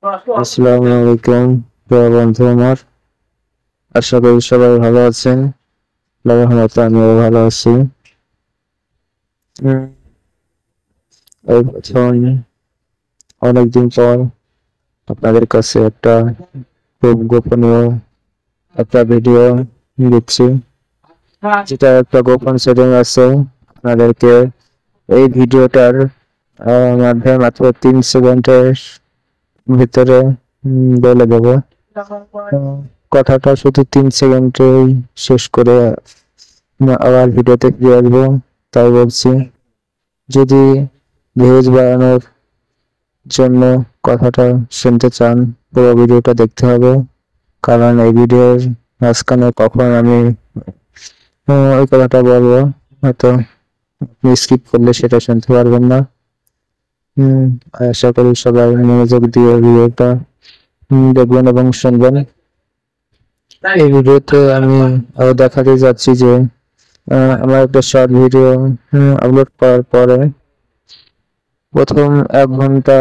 আসসালামু আলাইকুম প্রিয় বন্ধু আমার। আশা করি সবাই ভালো আছেন। আল্লাহর রহমতে আমিও ভালো আছি। উম, এই প্রথম অনেকদিন পর আপনাদের কাছে একটা খুব গোপনীয় একটা ভিডিও দিচ্ছি, যেটা একটা গোপন সেটিং আছে। আপনাদেরকে এই ভিডিওটার মাধ্যমে মাত্র 3 সেকেন্ডের ভিতরে বলে দেবো। কথাটা শুধু 3 সেকেন্ডেই শেষ করে আবার ভিডিওতে ফিরে আসবো। তাই বলছি, যদি ভিউজ বাড়ানোর জন্য কথাটা শুনতে চান, পুরো ভিডিওটা দেখতে হবে। কারণ এই ভিডিওর মাঝখানে কখন আমি ওই কথাটা বলবো, হয়তো আপনি স্কিপ করলে সেটা শুনতে পারবেন না। আশা করি সবাই মনোযোগ দিয়ে ভিডিওটা দেখবেন এবং শুনবেন। এই ভিডিওতে আমি দেখাতে যাচ্ছি যে আমার একটা শর্ট ভিডিও আপলোড করার পরে প্রথম 1 ঘন্টা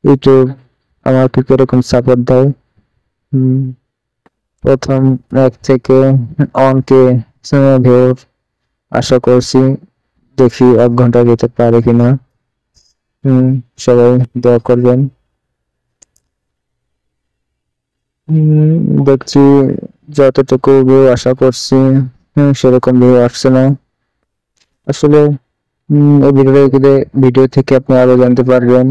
ইউটিউব আমাকে কিরকম সাপোর্ট দেয়। প্রথম 1 থেকে অঙ্কে ভিউর আশা করছি, দেখি 1 ঘন্টা যেতে পারে কিনা। সবাই দোয়া করবেন। দেখছি যতটুকু ভিউ আশা করছি সেরকম ভিউ আসছে না। আসলে এই ভিডিও থেকে আপনি আরো জানতে পারবেন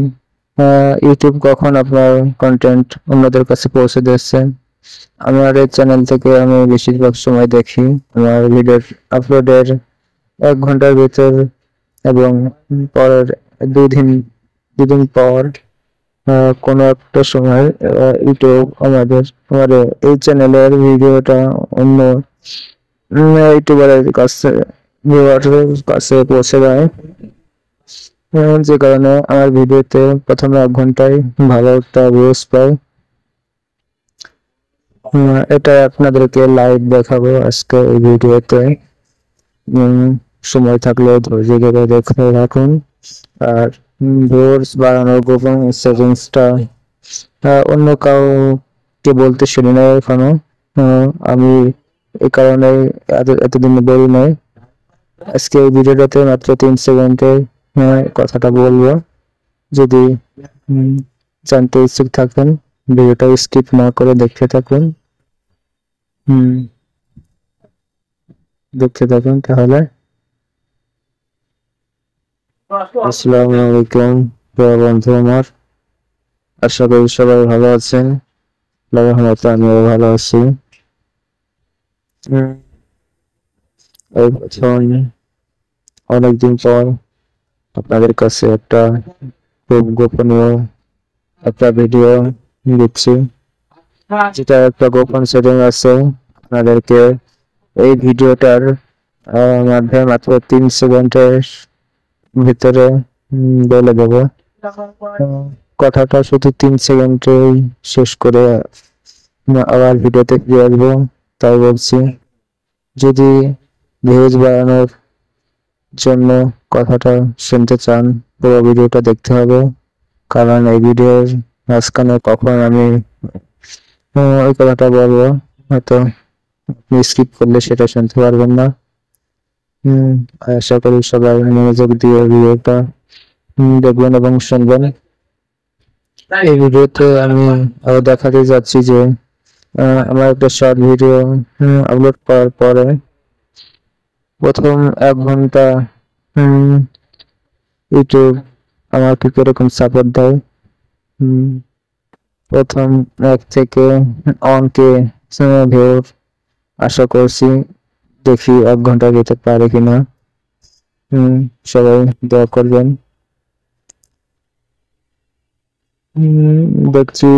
ইউটিউব কখন আপনার কন্টেন্ট অন্যদের কাছে পৌঁছে দিচ্ছে। আমার এই চ্যানেল থেকে আমি বেশিরভাগ সময় দেখি আমার ভিডিওর আপলোডের 1 ঘন্টার ভিতর এবং পরের দুদিন পর কোনো একটা সময় ইউটিউব আমাদের এই চ্যানেলের ভিডিওটা অন্য ইউটিউবারের কাছে ভিউয়ারের কাছে পৌঁছে যায়। যে কারণে আমার ভিডিওতে প্রথমে 1 ঘন্টায় ভালো একটা ভিউজ পাই। এটা আপনাদেরকে লাইভ দেখাবো আজকে এই ভিডিওতে। সময় থাকলে ধৈর্য ধরে দেখে রাখুন। আর ভিউজ বাড়ানোর গোপন সেটিংসটা অন্য কাউকে বলতে শুনি নাই এখনো। আমি এই কারণে এতদিন বলি নাই। আজকে এই ভিডিওটাতে মাত্র 3 সেকেন্ডে কথাটা বলবো। যদি জানতে ইচ্ছুক থাকেন, ভিডিওটা স্কিপ না করে দেখতে থাকুন। দেখতে থাকুন তাহলে। আসসালামু আলাইকুম প্রিয় বন্ধু আমার। আশা করি সবাই ভালো আছেন। আল্লাহর রহমতে আমিও ভালো আছি। এই প্রথম অনেকদিন পর আপনাদের কাছে একটা খুব গোপনীয় একটা ভিডিও দিচ্ছি, যেটা একটা গোপন সেটিং আছে। আপনাদেরকে এই ভিডিওটার মাধ্যমে মাত্র 3 সেকেন্ডের ভিতরে বলে দেবো। কথাটা শুধু 3 সেকেন্ডেই শেষ করে আবার ভিডিওতে ফিরে আসবো। তাই বলছি, যদি ভিউজ বাড়ানোর জন্য কথাটা শুনতে চান, পুরো ভিডিওটা দেখতে হবে। কারণ এই ভিডিওর মাঝখানে কখন আমি ওই কথাটা বলবো, হয়তো আপনি স্কিপ করলে সেটা শুনতে পারবেন না। আশা করি সবাই মনোযোগ দিয়ে ভিডিওটা দেখবেন এবং শুনবেন। এই ভিডিওতে আমি দেখাতে যাচ্ছি যে আমার একটা শর্ট ভিডিও আপলোড করার পরে প্রথম 1 ঘন্টা ইউটিউব আমাকে কিরকম সাপোর্ট দেয়। প্রথম 1 থেকে অঙ্কে ভিউর আশা করছি, দেখি 1 ঘন্টা যেতে পারে কিনা। সবাই দোয়া করবেন। দেখছি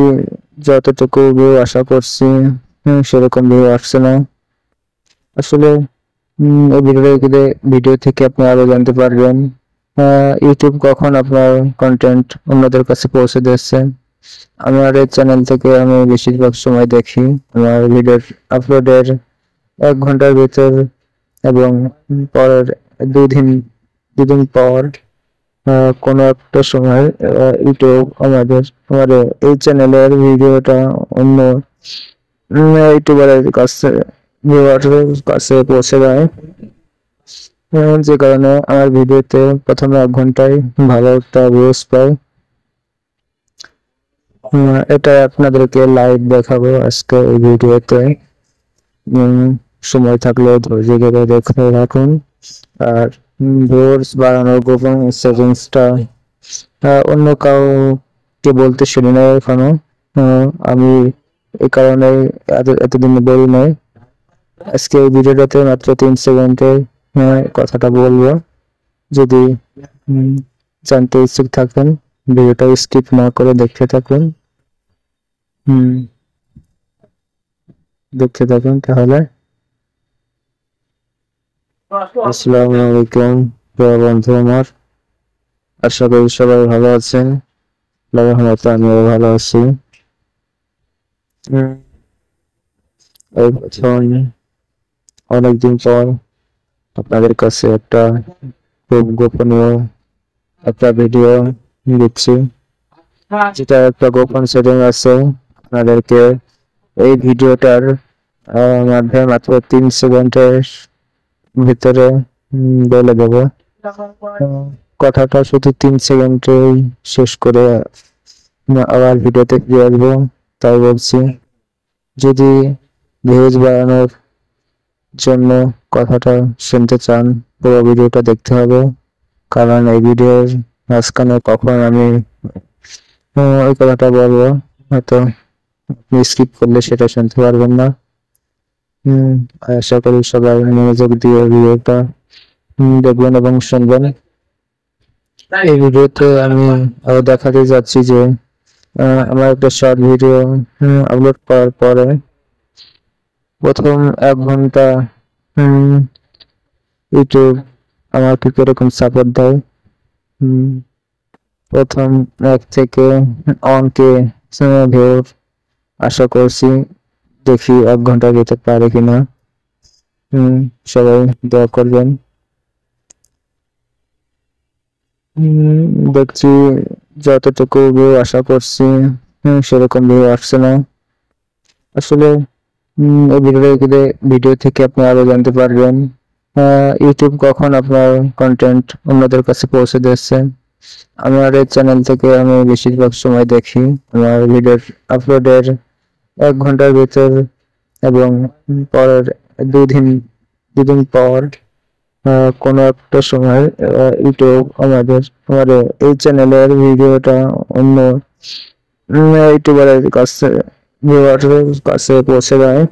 যতটুকু ভিউ আশা করছি সেরকম ভিউ আসছে না। আসলে এই ভিডিও থেকে আপনি আরো জানতে পারবেন ইউটিউব কখন আপনার কন্টেন্ট অন্যদের কাছে পৌঁছে দিচ্ছে। আমার এই চ্যানেল থেকে আমি বেশিরভাগ সময় দেখি আমার ভিডিওর আপলোডের 1 ঘন্টার ভিতর এবং পরের দুদিন পর কোনো একটা সময় ইউটিউব আমার এই চ্যানেলের ভিডিওটা অন্য ইউটিউবারের কাছে ভিউয়ারের কাছে পৌঁছে যায়, যে কারণে আমার ভিডিওতে প্রথমে 1 ঘন্টায় ভালো একটা ভিউজ পাই। এটা আপনাদেরকে লাইভ দেখাবো আজকে এই ভিডিওতে। সময় থাকলে ধৈর্য ধরে দেখতে রাখুন। আর ভিউয়ার্স বাড়ানোর গোপন সেটিংসটা অন্য কাউকে বলতে শুনি না এখনো। আমি এই কারণে এতদিন বলি নাই। আজকে এই ভিডিওটাতে মাত্র 3 সেকেন্ডের কথাটা বলবো। যদি জানতে ইচ্ছুক থাকেন ভিডিওটা স্কিপ না করে দেখতে থাকুন। দেখতে থাকুন তাহলে। আসসালামু আলাইকুম প্রিয় বন্ধু আমার, আশা করি সবাই ভালো আছেন। রহমতে আমিও ভালো আছি। এই বছর অনেকদিন পর আপনাদের কাছে একটা খুব গোপনীয় একটা ভিডিও দিচ্ছি, যেটা একটা গোপন সেটিং আছে। আপনাদেরকে এই ভিডিওটার মাধ্যমে মাত্র 3 সেকেন্ডের ভিতরে বলে দেব। কথাটা শুধু 3 সেকেন্ডেই শেষ করে আবার ভিডিওতে ফিরে আসবো। তাই বলছি, যদি ভিউজ বাড়ানোর জন্য কথাটা শুনতে চান পুরো ভিডিওটা দেখতে হবে, কারণ এই ভিডিওর মাঝখানে কখন আমি ওই কথাটা বলবো হয়তো আপনি স্কিপ করলে সেটা শুনতে পারবেন না। আশা করি সবাই মনোযোগ দিয়ে ভিডিওটা দেখবেন এবং শুনবেন। এই ভিডিওতে আমি দেখাতে যাচ্ছি যে আমার একটা শর্ট ভিডিও আপলোড করার পরে প্রথম 1 ঘন্টা ইউটিউব আমাকে কিরকম সাপোর্ট দেয়। প্রথম 1 থেকে অনকে ভিউর আশা করছি, দেখি 1 ঘন্টা যেতে পারে কিনা। সবাই দোয়া করবেন। দেখছি যতটুকু ভিউ আশা করছি সেরকম ভিউ আসছে না। আসলে এই ভিডিও থেকে আপনি আরো জানতে পারবেন ইউটিউব কখন আপনার কন্টেন্ট অন্যদের কাছে পৌঁছে দিচ্ছে। আমার এই চ্যানেল থেকে আমি বেশিরভাগ সময় দেখি আমার ভিডিওর আপলোডের 1 ঘন্টার ভিতর এবং পরের 2 দিন পর কোনো একটা সময় ইউটিউব আমার এই চ্যানেলের ভিডিওটা অন্য ইউটিউবারের কাছে ভিউয়ারের কাছে পৌঁছে যায়,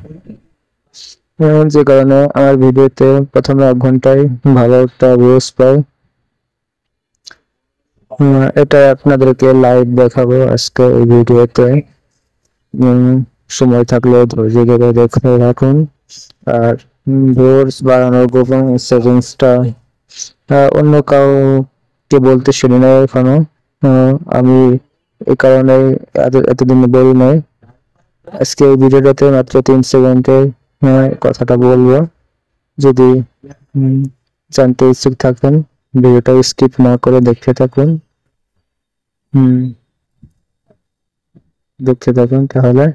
যে কারণে আমার ভিডিওতে প্রথমে 1 ঘন্টায় ভালো একটা ভিউজ পাই। এটা আপনাদেরকে লাইভ দেখাবো আজকে এই ভিডিওতে। সময় থাকলে ধৈর্য ধরে দেখতে রাখুন। আর ভিউয়ার্স বাড়ানোর গোপন সেটিংসটা অন্য কাউকে বলতে শুনি না এখনো। আমি এই কারণে এতদিন বলি নাই। আজকে এই ভিডিওটাতে মাত্র 3 সেকেন্ডের কথাটা বলবো। যদি জানতে ইচ্ছুক থাকেন ভিডিওটা স্কিপ না করে দেখতে থাকুন। দেখতে থাকুন তাহলে।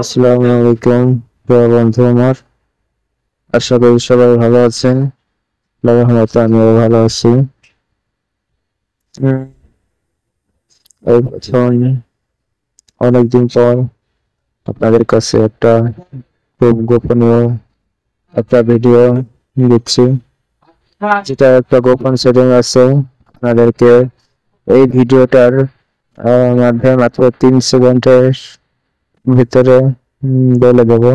আসসালামু আলাইকুম প্রিয় বন্ধু আমার, আশা করি সবাই ভালো আছেন। রহমতে আমিও ভালো আছি। এই বছর অনেকদিন পর আপনাদের কাছে একটা খুব গোপনীয় একটা ভিডিও দিচ্ছি, যেটা একটা গোপন সেটিং আছে। আপনাদেরকে এই ভিডিওটার মাধ্যমে মাত্র 3 সেকেন্ডের ভিতরে বলে দেব।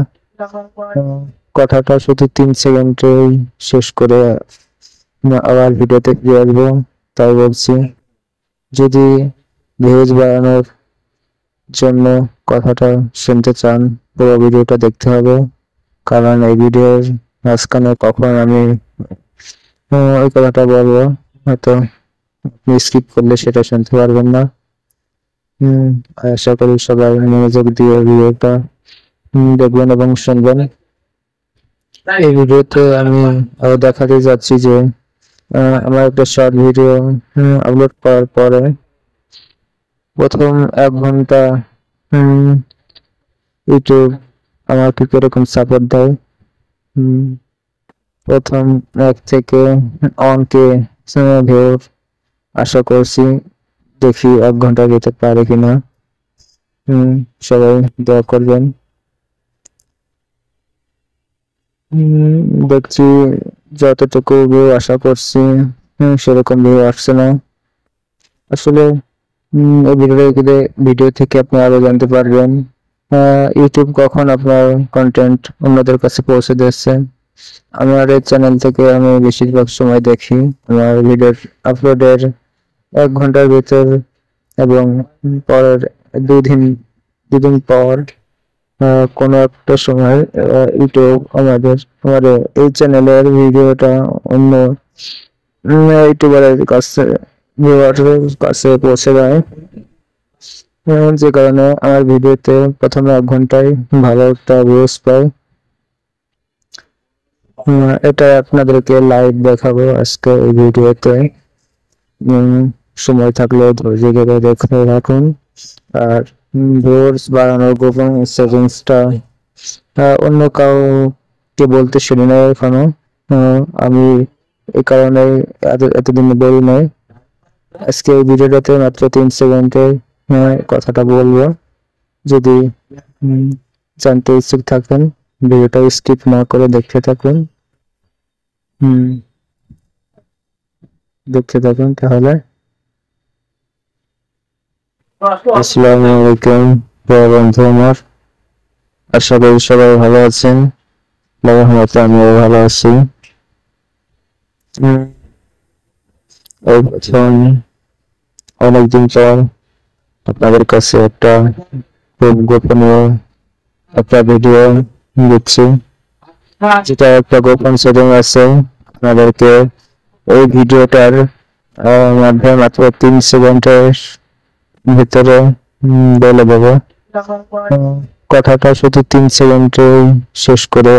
কথাটা শুধু 3 সেকেন্ডেই শেষ করে আবার ভিডিওতে ফিরে আসবো। তাই বলছি, যদি ভিউজ বাড়ানোর জন্য কথাটা শুনতে চান পুরো ভিডিওটা দেখতে হবে, কারণ এই ভিডিওর মাঝখানে কখন আমি ওই কথাটা বলবো হয়তো আপনি স্কিপ করলে সেটা শুনতে পারবেন না। আশা করি সবাই মনোযোগ দিয়ে ভিডিওটা দেখবেন এবং শুনবেন। এই ভিডিওতে আমি দেখাতে যাচ্ছি যে আমার একটা শর্ট ভিডিও আপলোড করার পরে প্রথম 1 ঘন্টা উম, ইউটিউব আমাকে কিরকম সাপোর্ট দেয়। উম, প্রথম 1 থেকে অনকে ভিউ আশা করছি, দেখি 1 ঘন্টা যেতে পারে কিনা। সবাই দোয়া করবেন। দেখছি যতটুকু ভিউ আশা করছি সেরকম ভিউ আসছে না। আসলে এই ভিডিও থেকে আপনি আরো জানতে পারবেন ইউটিউব কখন আপনার কন্টেন্ট অন্যদের কাছে পৌঁছে দিচ্ছে। আমার এই চ্যানেল থেকে আমি বেশিরভাগ সময় দেখি আমার ভিডিওর আপলোডের 1 ঘন্টার ভিতর এবং পরের 2 দিন পর কোনো একটা সময় ইউটিউব আমার এই চ্যানেলের ভিডিওটা অন্য ইউটিউবারের কাছে ভিউয়ারের কাছে পৌঁছে যায়। যে কারণে আমার ভিডিওতে প্রথমে 1 ঘন্টায় ভালো একটা ভিউজ পাই। এটা আপনাদেরকে লাইভ দেখাবো আজকে এই ভিডিওতে। সময় থাকলে ধৈর্য ধরে দেখতে রাখুন। আর ভিউয়ার্স বাড়ানোর গোপন সেটিংসটা অন্য কাউকে বলতে শুনি নাই এখনো। আমি এই কারণে এতদিন বলি নাই। আজকে এই ভিডিওটাতে মাত্র 3 সেকেন্ডের কথাটা বলবো। যদি জানতে ইচ্ছুক থাকেন ভিডিওটা স্কিপ না করে দেখতে থাকুন। দেখতে থাকুন তাহলে। আসসালামু আলাইকুম বন্ধু আমার, আশা করি সবাই ভালো আছেন। রহমতে আমিও ভালো আছি। এই প্রথম অনেকদিন পর আপনাদের কাছে একটা খুব গোপনীয় একটা ভিডিও দিচ্ছি, যেটা একটা গোপন সেটিং আছে। আপনাদেরকে এই ভিডিওটার মাধ্যমে মাত্র 3 সেকেন্ডের ভিতরে বলে দেবো। কথাটা শুধু 3 সেকেন্ডে শেষ করে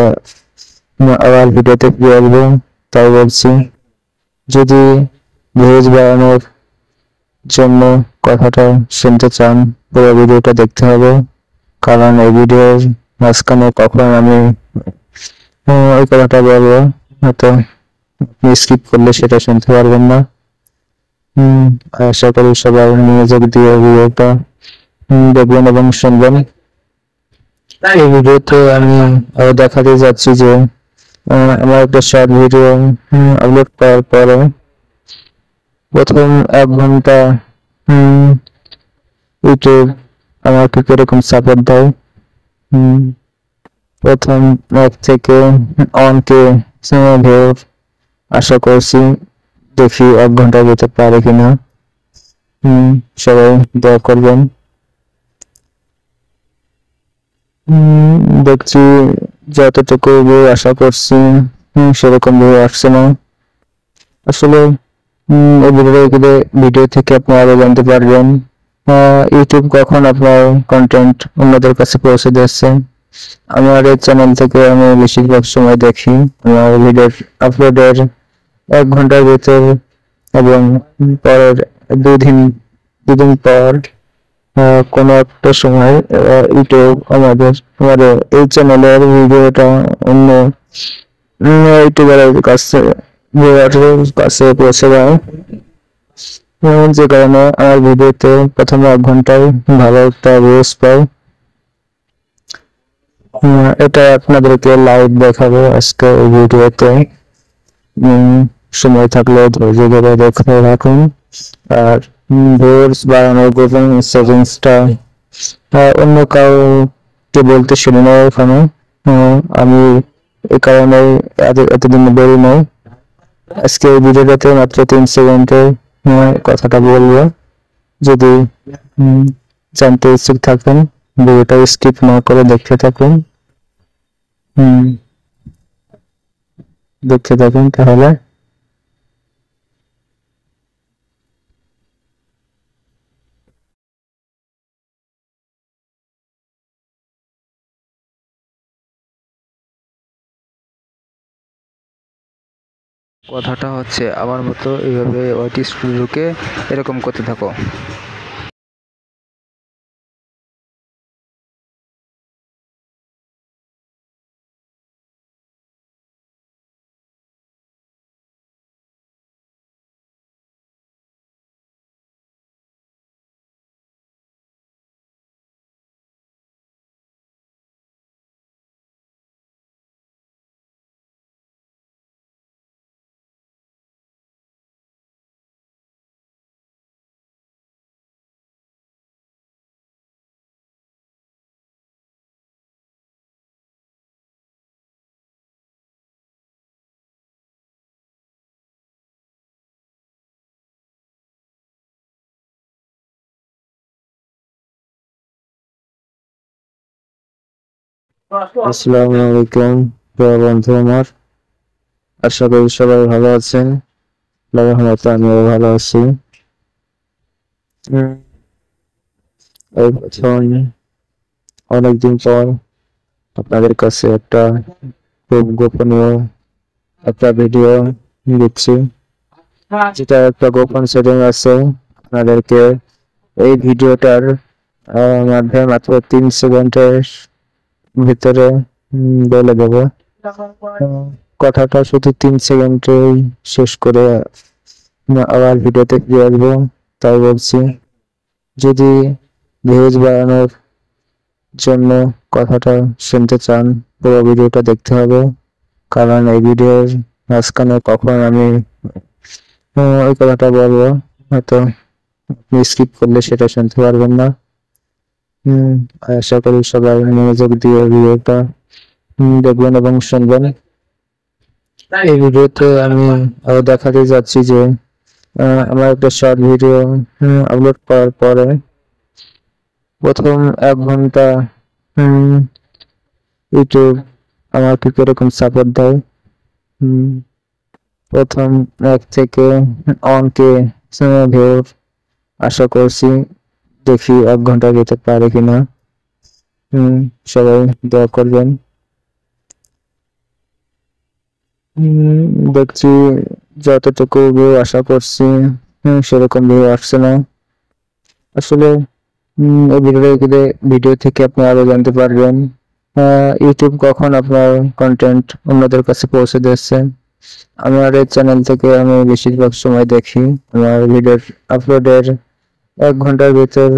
আবার ভিডিওতে ফিরে আসবো। তাই বলছি, যদি ভিউজ বাড়ানোর জন্য কথাটা শুনতে চান পুরো ভিডিওটা দেখতে হবে। কারণ এই ভিডিওর মাঝখানে কখন আমি ওই কথাটা বলবো হয়তো আপনি স্কিপ করলে সেটা শুনতে পারবেন না। আশা করি সবাই মনোযোগ দিয়ে ভিডিওটা দেখবেন এবং শুনবেন। এই ভিডিওতে আমি দেখাতে যাচ্ছি যে আমার একটা শর্ট ভিডিও আপলোড করার পরে প্রথম 1 ঘন্টা ইউটিউব আমাকে কিরকম সাপোর্ট দেয়। প্রথম 1 থেকে অনকে ভিউ আশা করছি, দেখি 1 ঘন্টা যেতে পারে কিনা। সবাই দোয়া করবেন। দেখছি যতটুকু ভিউ আশা করছি সেরকম ভিউ আসছে না। আসলে এই ভিডিও থেকে আপনি আরো জানতে পারবেন ইউটিউব কখন আপনার কন্টেন্ট অন্যদের কাছে পৌঁছে দিচ্ছে। আমার এই চ্যানেল থেকে আমি বেশিরভাগ সময় দেখি আমার ভিডিওর আপলোডের 1 ঘন্টার ভিতর এবং পরের 2 দিন পর কোনো একটা সময় ইউটিউব আমার এই চ্যানেলের ভিডিওটা অন্য ইউটিউবারের কাছে ভিউয়ারের কাছে পৌঁছে যায়। যে কারণে আমার ভিডিওতে প্রথমে 1 ঘন্টায় ভালো একটা ভিউজ পাই। এটা আপনাদেরকে লাইভ দেখাবো আজকে এই ভিডিওতে। সময় থাকলে ধৈর্য ধরে দেখতে রাখুন। আর ভিউয়ার্স বাড়ানোর গোপন সেটিংসটা অন্য কাউকে বলতে শুনি নাই এখনো। আমি এই কারণে এতদিন বলি নাই। আজকে এই ভিডিওটাতে মাত্র 3 সেকেন্ডের কথাটা বলবো। যদি জানতে ইচ্ছুক থাকেন ভিডিওটা স্কিপ না করে দেখতে থাকুন। দেখতে থাকুন তাহলে। কথাটা হচ্ছে আমার মতো এইভাবে ওয়াইটি স্টুডিওকে এরকম করতে থাকো। আসসালামু আলাইকুম প্রিয় বন্ধু আমার, আশা করি সবাই ভালো আছেন। আল্লাহর রহমতে আমিও ভালো আছি। এই প্রথম অনেকদিন পর আপনাদের কাছে একটা খুব গোপনীয় একটা ভিডিও দিচ্ছি, যেটা একটা গোপন সেটিং আছে। আপনাদেরকে এই ভিডিওটার মাধ্যমে মাত্র 3 সেকেন্ডের ভিতরে বলে দেবো। কথাটা শুধু 3 সেকেন্ডেই শেষ করে আবার ভিডিওতে ফিরে আসবো। তাই বলছি, যদি ভিউজ বাড়ানোর জন্য কথাটা শুনতে চান, পুরো ভিডিওটা দেখতে হবে। কারণ এই ভিডিওর মাঝখানে কখন আমি ওই কথাটা বলবো, হয়তো আপনি স্কিপ করলে সেটা শুনতে পারবেন না। আশা করি সবাই মনোযোগ দিয়ে ভিডিওটা দেখবেন এবং শুনবেন। এই ভিডিওতে আমি দেখাতে যাচ্ছি যে আমার একটা শর্ট ভিডিও আপলোড করার পরে প্রথম 1 ঘন্টা ইউটিউব আমাকে কিরকম সাপোর্ট দেয়। প্রথম 1 থেকে অনকে ভিউ আশা করছি, দেখি 1 ঘন্টা যেতে পারে কিনা। সবাই দোয়া করবেন। দেখছি যতটুকু ভিউ আশা করছি সেরকম ভিউ আসছে না। আসলে এই ভিডিও থেকে আপনি আরো জানতে পারবেন ইউটিউব কখন আপনার কন্টেন্ট অন্যদের কাছে পৌঁছে দিচ্ছে। আমার এই চ্যানেল থেকে আমি বেশিরভাগ সময় দেখি আমার ভিডিওর আপলোডের 1 ঘন্টার ভিতর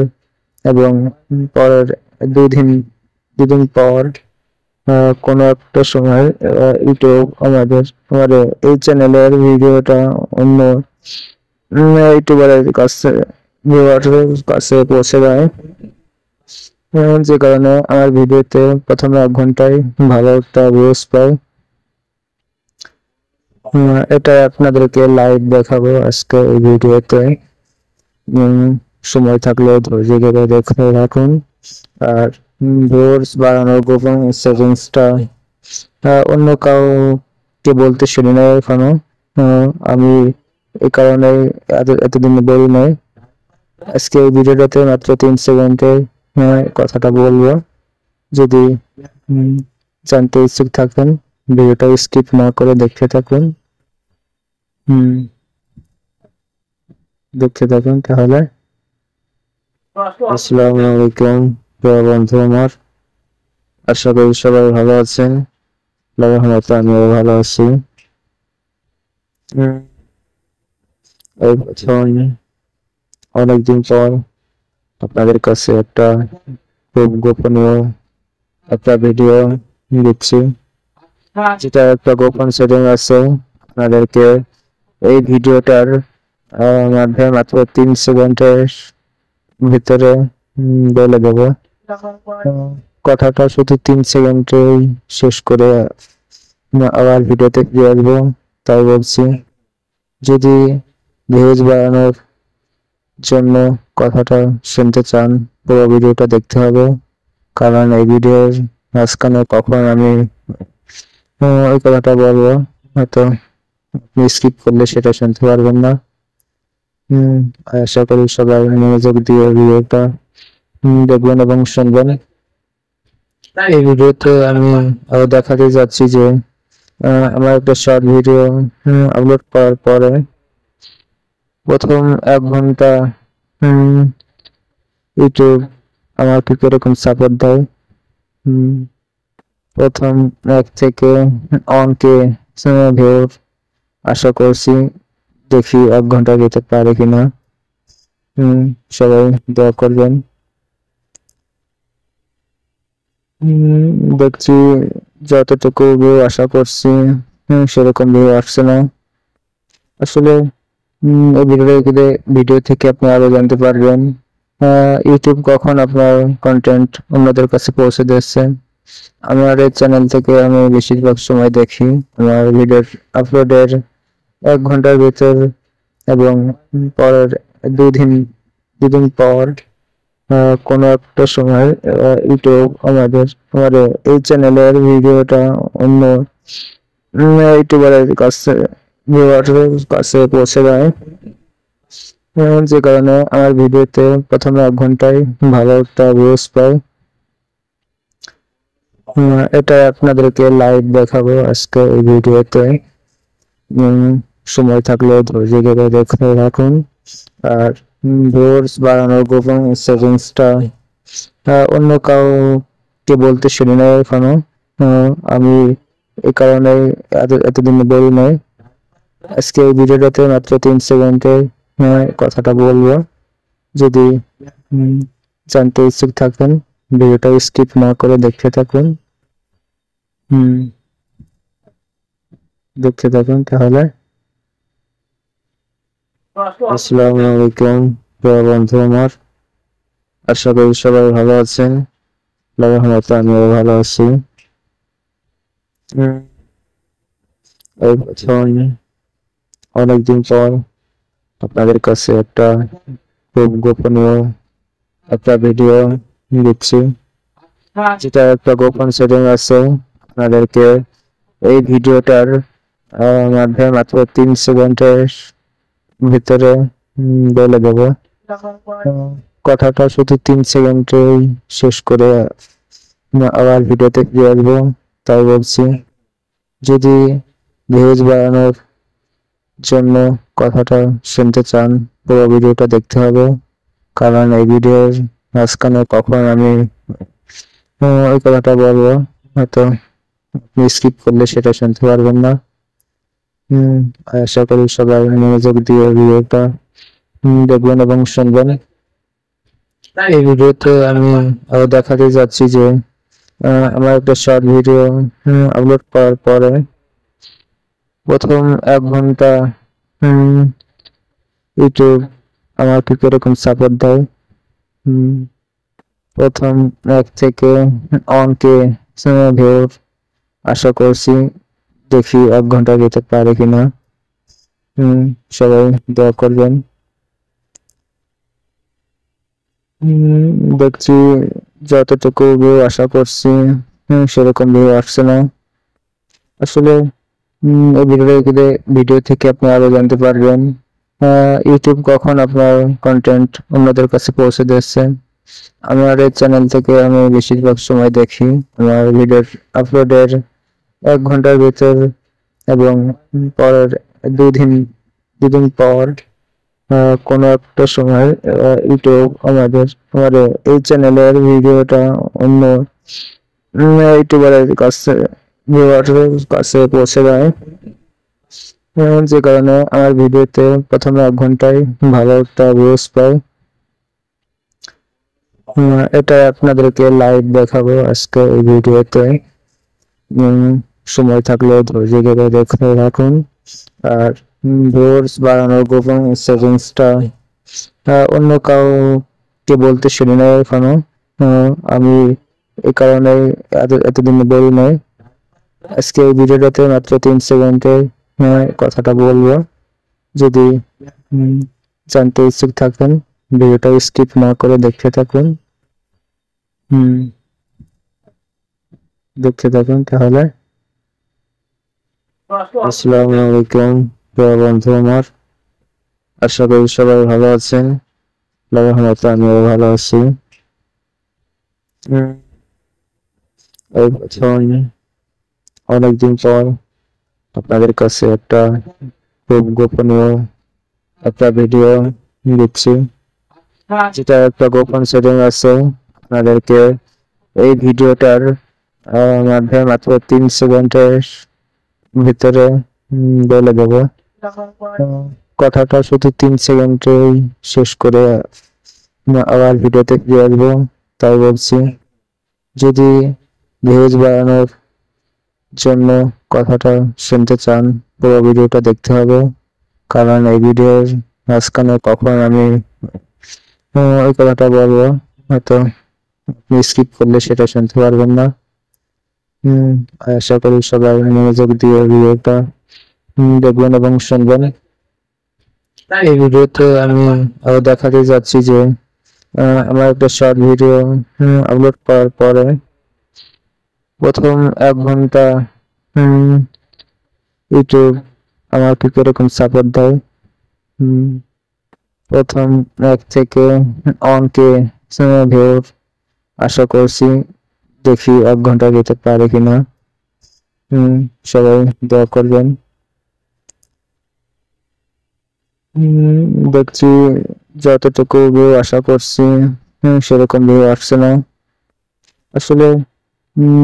এবং পরের 2 দিন পর কোনো একটা সময় ইউটিউব আমাদের এই চ্যানেলের ভিডিওটা অন্য ইউটিউবারের কাছে ভিউয়ারের কাছে পৌঁছে যায়। যে কারণে আমার ভিডিওতে প্রথমে 1 ঘন্টায় ভালো একটা ভিউজ পাই। এটা আপনাদেরকে লাইভ দেখাবো আজকে এই ভিডিওতে। সময় থাকলে ধৈর্য ধরে দেখে রাখুন। আর ভিউয়ার্স বাড়ানোর গোপন সেটিংসটা অন্য কাউকে বলতে শুনি নাই এখনো। আমি এই কারণে এতদিন বলি নাই। আজকে এই ভিডিওটাতে মাত্র 3 সেকেন্ডে কথাটা বলবো। যদি জানতে ইচ্ছুক থাকেন, ভিডিওটা স্কিপ না করে দেখতে থাকুন। তাহলে আসসালামু আলাইকুম প্রিয় বন্ধু আমার, আশা করি সবাই ভালো আছেন। আল্লাহর রহমতে আমিও ভালো আছি। এই প্রথম অনেকদিন পর আপনাদের কাছে একটা খুব গোপনীয় একটা ভিডিও দিচ্ছি, যেটা একটা গোপন সেটিং আছে। আপনাদেরকে এই ভিডিওটার মাধ্যমে মাত্র 3 সেকেন্ডের ভিতরে বলে দেবো। কথাটা শুধু 3 সেকেন্ডেই শেষ করে আবার ভিডিওতে ফিরে আসবো। তাই বলছি, যদি ভিউজ বাড়ানোর জন্য কথাটা শুনতে চান, পুরো ভিডিওটা দেখতে হবে। কারণ এই ভিডিওর মাঝখানে কখন আমি ওই কথাটা বলবো, হয়তো আপনি স্কিপ করলে সেটা শুনতে পারবেন না। আশা করি সবাই মনোযোগ দিয়ে ভিডিওটা দেখবেন এবং শুনবেন। এই ভিডিওতে আমি দেখাতে যাচ্ছি যে আমার একটা শর্ট ভিডিও আপলোড করার পরে প্রথম 1 ঘন্টা ইউটিউব আমাকে কিরকম সাপোর্ট দেয়। উম, প্রথম 1 থেকে অনকে ভিউর আশা করছি, দেখি 1 ঘন্টা যেতে পারে কিনা। সবাই দোয়া করবেন। দেখছি যতটুকু ভিউ আশা করছি সেরকম ভিউ আসছে না। আসলে এই ভিডিও থেকে আপনি আরো জানতে পারবেন ইউটিউব কখন আপনার কন্টেন্ট অন্যদের কাছে পৌঁছে দিচ্ছে। আমার এই চ্যানেল থেকে আমি বেশিরভাগ সময় দেখি আমার ভিডিওর আপলোডের 1 ঘন্টার ভিতর এবং পরের 2 দিন পর কোনো একটা সময় ইউটিউব আমার এই চ্যানেলের ভিডিওটা অন্য ইউটিউবারের কাছে ভিউয়ারের কাছে পৌঁছে যায়। যে কারণে আমার ভিডিওতে প্রথমে 1 ঘন্টায় ভালো একটা ভিউজ পাই। এটা আপনাদেরকে লাইভ দেখাবো আজকে এই ভিডিওতে। সময় থাকলে ধৈর্য ধরে দেখতে রাখুন। আর ভিউয়ার্স বাড়ানোর গোপন সেটিংসটা অন্য কাউকে বলতে শুনি না এখনো। আমি এই কারণে এতদিন বলি নাই। আজকে এই ভিডিওটাতে মাত্র 3 সেকেন্ডের কথাটা বলবো। যদি জানতে ইচ্ছুক থাকেন ভিডিওটা স্কিপ না করে দেখতে থাকুন। দেখতে থাকুন তাহলে। আসসালামু আলাইকুম প্রিয় বন্ধু আমার, আশা করি সবাই ভালো আছেন। রহমতে আমিও ভালো আছি। এই প্রথম অনেকদিন পর আপনাদের কাছে একটা খুব গোপনীয় একটা ভিডিও দিচ্ছি, যেটা একটা গোপন সেটিং আছে। আপনাদেরকে এই ভিডিওটার মাধ্যমে মাত্র 3 সেকেন্ডের ভিতরে বলে দেব। কথাটা শুধু 3 সেকেন্ডে শেষ করে আবার ভিডিওতে ফিরে আসবো। তাই বলছি, যদি ভিউজ বাড়ানোর জন্য কথাটা শুনতে চান পুরো ভিডিওটা দেখতে হবে। কারণ এই ভিডিওর মাঝখানে কখন আমি ওই কথাটা বলবো হয়তো আপনি স্কিপ করলে সেটা শুনতে পারবেন না। আশা করি সবাই মনোযোগ দিয়ে ভিডিওটা দেখবেন এবং শুনবেন। এই ভিডিওতে আমি দেখাতে যাচ্ছি যে আমার একটা শর্ট ভিডিও আপলোড করার পরে প্রথম 1 ঘন্টা ইউটিউব আমাকে কিরকম সাপোর্ট দেয়। প্রথম 1 থেকে অনকে ভিউর আশা করছি, দেখি 1 ঘন্টা যেতে পারে কিনা। সবাই দোয়া করবেন। দেখছি যতটুকু ভিউ আশা করছি সেরকম ভিউ আসছে না। আসলে এই ভিডিও থেকে আপনি আরো জানতে পারবেন ইউটিউব কখন আপনার কন্টেন্ট অন্যদের কাছে পৌঁছে দিচ্ছে। আমার এই চ্যানেল থেকে আমি বেশিরভাগ সময় দেখি আমার ভিডিওর আপলোডের 1 ঘন্টার ভিতর এবং পরের 2 দিন পর কোনো একটা সময় ইউটিউব আমার এই চ্যানেলের ভিডিওটা অন্য ইউটিউবারের কাছে ভিউয়ারের কাছে পৌঁছে যায়। যে কারণে আমার ভিডিওতে প্রথমে 1 ঘন্টায় ভালো একটা ভিউজ পাই। এটা আপনাদেরকে লাইভ দেখাবো আজকে এই ভিডিওতে। সময় থাকলে ধৈর্য ধরে দেখতে রাখুন। আর ভিউয়ার্স বাড়ানোর গোপন সেটিংসটা অন্য কাউকে বলতে শুনি না এখনো। আমি এই কারণে এতদিন বলি নাই। আজকে এই ভিডিওটাতে মাত্র 3 সেকেন্ডের কথাটা বলবো। যদি জানতে ইচ্ছুক থাকেন ভিডিওটা স্কিপ না করে দেখতে থাকুন। দেখতে থাকুন তাহলে। আসসালামু আলাইকুম প্রিয় বন্ধু আমার, আশা করি সবাই ভালো আছেন। রহমতে আমিও ভালো আছি। এই প্রথম অনেকদিন পর আপনাদের কাছে একটা খুব গোপনীয় একটা ভিডিও দিচ্ছি, যেটা একটা গোপন সেটিং আছে। আপনাদেরকে এই ভিডিওটার মাধ্যমে মাত্র 3 সেকেন্ডের ভিতরে বলে দেবো। কথাটা শুধু 3 সেকেন্ডেই শেষ করে আবার ভিডিওতে ফিরে আসবো। তাই বলছি, যদি ভিউজ বাড়ানোর জন্য কথাটা শুনতে চান, পুরো ভিডিওটা দেখতে হবে। কারণ এই ভিডিওর মাঝখানে কখন আমি ওই কথাটা বলবো, হয়তো আপনি স্কিপ করলে সেটা শুনতে পারবেন না। আশা করি সবাই মনোযোগ দিয়ে ভিডিওটা দেখবেন এবং শুনবেন। এই ভিডিওতে আমি আরো দেখাতে যাচ্ছি যে আমার একটা শর্ট ভিডিও আপলোড করার পরে প্রথম 1 ঘন্টা ইউটিউব আমাকে কিরকম সাপোর্ট দেয়। প্রথম 1 থেকে অনকে ভিউর আশা করছি, দেখি 1 ঘন্টা যেতে পারে কিনা। সবাই দোয়া করবেন। দেখছি যতটুকু ভিউ আশা করছি সেরকম ভিউ আসছে না। আসলে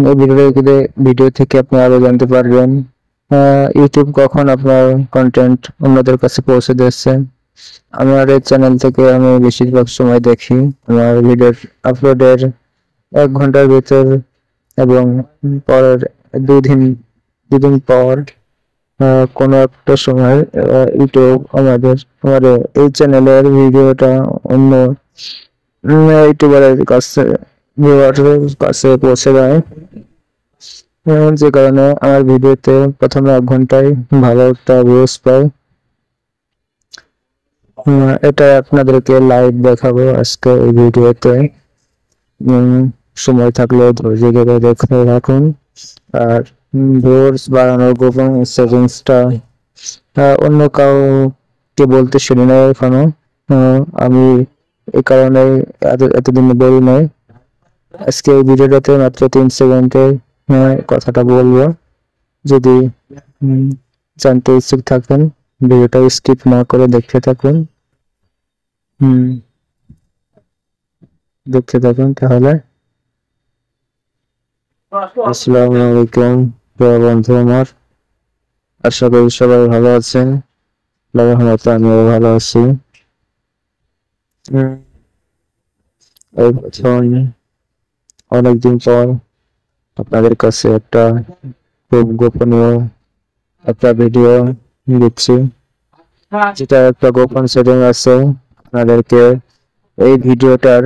এই ভিডিও থেকে আপনি আরো জানতে পারবেন ইউটিউব কখন আপনার কন্টেন্ট অন্যদের কাছে পৌঁছে দিচ্ছে। আমার এই চ্যানেল থেকে আমি বেশিরভাগ সময় দেখি আমার ভিডিওর আপলোডের 1 ঘন্টার ভিতর এবং পরের 2 দিন পর কোনো একটা সময় ইউটিউব আমার এই চ্যানেলের ভিডিওটা অন্য ইউটিউবারের কাছে ভিউয়ারের কাছে পৌঁছে যায়। যে কারণে আমার ভিডিওতে প্রথমে 1 ঘন্টায় ভালো একটা ভিউজ পাই। এটা আপনাদেরকে লাইভ দেখাবো আজকে এই ভিডিওতে। সময় থাকলে ধৈর্য ধরে দেখতে রাখুন। আর ভিউয়ার্স বাড়ানোর গোপন সেটিংসটা অন্য কাউকে বলতে শুনি না এখনো। আমি এই কারণে এতদিন বলি নাই। আজকে এই ভিডিওটাতে মাত্র 3 সেকেন্ডের কথাটা বলবো। যদি জানতে ইচ্ছুক থাকেন, ভিডিওটা স্কিপ না করে দেখতে থাকুন। দেখতে থাকুন তাহলে। আসসালামু আলাইকুম প্রিয় বন্ধু আমার, আশা করি সবাই ভালো আছেন। রহমতে আমিও ভালো আছি। এই প্রথম অনেকদিন পর আপনাদের কাছে একটা খুব গোপনীয় একটা ভিডিও দিচ্ছি, যেটা একটা গোপন সেটিং আছে। আপনাদেরকে এই ভিডিওটার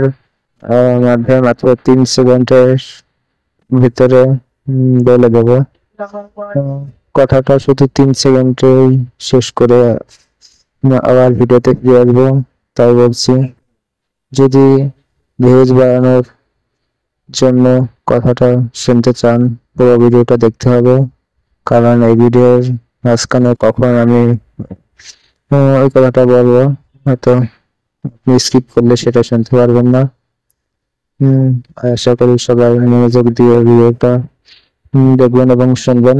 মাধ্যমে মাত্র 3 সেকেন্ডের ভিতরে বলে দেবো। কথাটা শুধু 3 সেকেন্ডেই শেষ করে আবার ভিডিওতে ফিরে আসবো। তাই বলছি, যদি ভিউজ বাড়ানোর জন্য কথাটা শুনতে চান, পুরো ভিডিওটা দেখতে হবে। কারণ এই ভিডিওর মাঝখানে কখন আমি ওই কথাটা বলবো, হয়তো আপনি স্কিপ করলে সেটা শুনতে পারবেন না। আশা করি সবাই মনোযোগ দিয়ে ভিডিওটা দেখবেন এবং শুনবেন।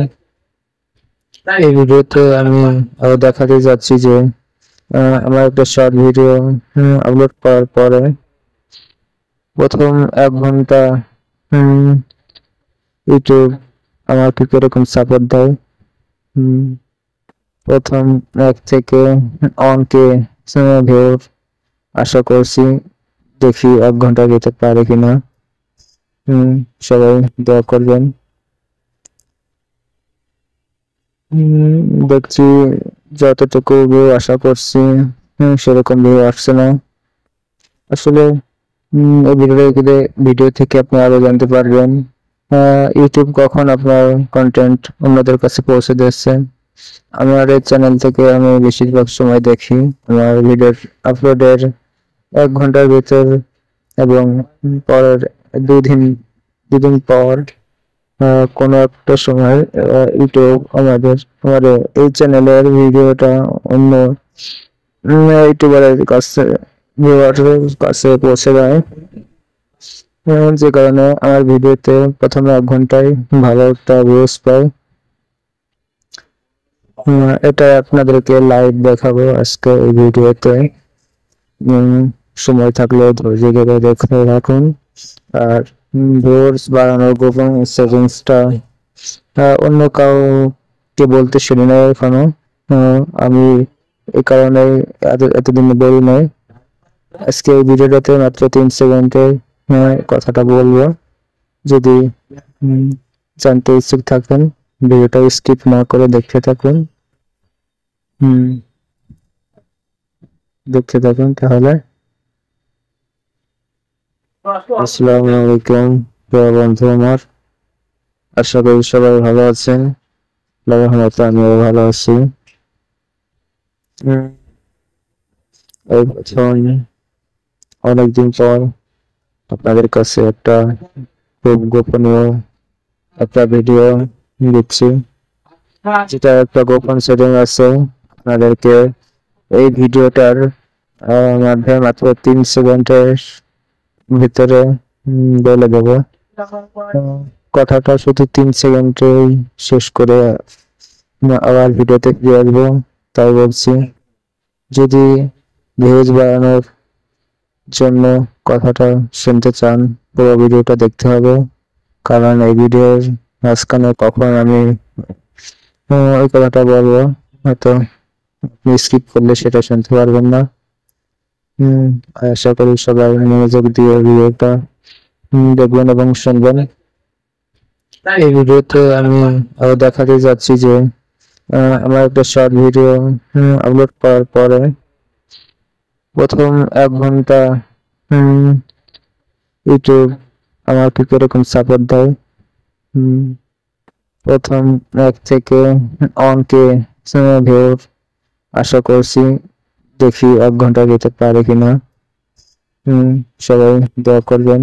এই ভিডিওতে আমি আরো দেখাতে যাচ্ছি যে আমার একটা শর্ট ভিডিও আপলোড করার পরে প্রথম 1 ঘন্টা ইউটিউব আমাকে কিরকম সাপোর্ট দেয়। প্রথম 1 থেকে অনকে ভিউর আশা করছি, দেখি 1 ঘন্টা যেতে পারে কিনা। সবাই দোয়া করবেন। দেখছি যতটুকু ভিউ আশা করছি সেরকম ভিউ আসছে না। আসলে এই ভিডিও থেকে আপনি আরো জানতে পারবেন ইউটিউব কখন আপনার কন্টেন্ট অন্যদের কাছে পৌঁছে দিচ্ছে। আমার এই চ্যানেল থেকে আমি বেশিরভাগ সময় দেখি আমার ভিডিওর আপলোডের 1 ঘন্টার ভিতর এবং পরের 2 দিন পর কোনো একটা সময় ইউটিউব আমার এই চ্যানেলের ভিডিওটা অন্য ইউটিউবারের কাছে ভিউয়ারের কাছে পৌঁছে যায়। যে কারণে আমার ভিডিওতে প্রথমে 1 ঘন্টায় ভালো একটা ভিউজ পাই। এটা আপনাদেরকে লাইভ দেখাবো আজকে এই ভিডিওতে। সময় থাকলে ধৈর্য ধরে দেখতে রাখুন। আর ভিউয়ার্স বাড়ানোর গোপন সেটিংসটা অন্য কাউকে বলতে শুনি না এখনো। আমি এই কারণে এতদিন বলি নাই। আজকে এই ভিডিওটাতে মাত্র 3 সেকেন্ডের কথাটা বলবো। যদি জানতে ইচ্ছুক থাকেন ভিডিওটা স্কিপ না করে দেখতে থাকুন। দেখতে থাকুন তাহলে। আসসালামু আলাইকুম প্রিয় বন্ধু আমার, আশা করি সবাই ভালো আছেন। রহমতে আমিও ভালো আছি। এই প্রথম অনেকদিন পর আপনাদের কাছে একটা খুব গোপনীয় একটা ভিডিও দিচ্ছি, যেটা একটা গোপন সেটিং আছে। আপনাদেরকে এই ভিডিওটার মাধ্যমে মাত্র 3 সেকেন্ডের ভিতরে বলে দেব। কথাটা শুধু 3 সেকেন্ডেই শেষ করে আবার ভিডিওতে ফিরে আসবো। তাই বলছি, যদি ভিউজ বাড়ানোর জন্য কথাটা শুনতে চান পুরো ভিডিওটা দেখতে হবে। কারণ এই ভিডিওর মাঝখানে কখন আমি ওই কথাটা বলবো হয়তো আপনি স্কিপ করলে সেটা শুনতে পারবেন না। আশা করি সবাই মনোযোগ দিয়ে ভিডিওটা দেখবেন এবং শুনবেন। এই ভিডিওতে আমি দেখাতে যাচ্ছি যে আমার একটা শর্ট ভিডিও আপলোড করার পরে প্রথম 1 ঘন্টা ইউটিউব আমাকে কিরকম সাপোর্ট দেয়। প্রথম 1 থেকে অনকে ভিউর আশা করছি, দেখি 1 ঘন্টা যেতে পারে কিনা। সবাই দোয়া করবেন।